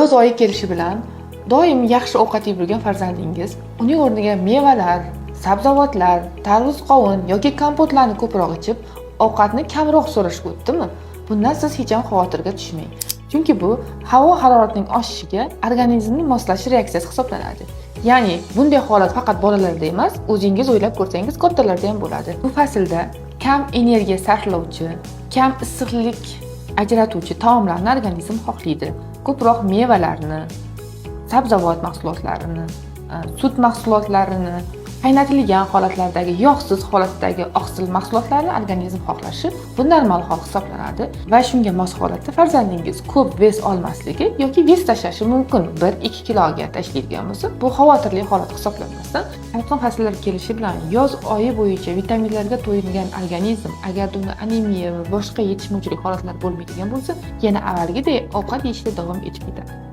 yoz oyi kelishi bilan doim yaxshi ovqat yeb yurgan farzandingiz uning o'rniga mevalar, sabzavotlar, tarvuz qovun yoki kompotlarni ko'proq ichib, ovqatni kamroq so'rashga o'tdimi? Bundan siz hech ham xavotirga tushmang. Chunki bu havo haroratining oshishiga organizmning moslashish reaksiyasi hisoblanadi. Ya'ni bunday holat faqat bolalarda emas, o'zingiz o'ylab ko'rsangiz kattalarda ham bo'ladi. Bu faslda kam energiya sarflovchi, kam issiqlik ajratuvchi taomlarni organizm xohlaydi. Ko'proq mevalarni, sabzavot mahsulotlarini, sut mahsulotlarini, qaynatilgan holatlardagi yog'siz holatdagi oqsil mahsulotlarni organizm xohlashi bu normal hol hisoblanadi va shunga mos holatda farzandingiz ko'p vez olmasligi yoki vez tashlashi mumkin. 1-2 kiloga tashlaydigan bo'lsa, bu xavotirli holat hisoblanmasdan, salqin fasllar kelishi bilan yoz oyi bo'yicha vitaminlarga to'yingan organizm agar unda anemiya va boshqa yetishmovchilik holatlari bo'lmaydigan bo'lsa, yana avvalgidek ovqat yeyishda davom etib ketadi.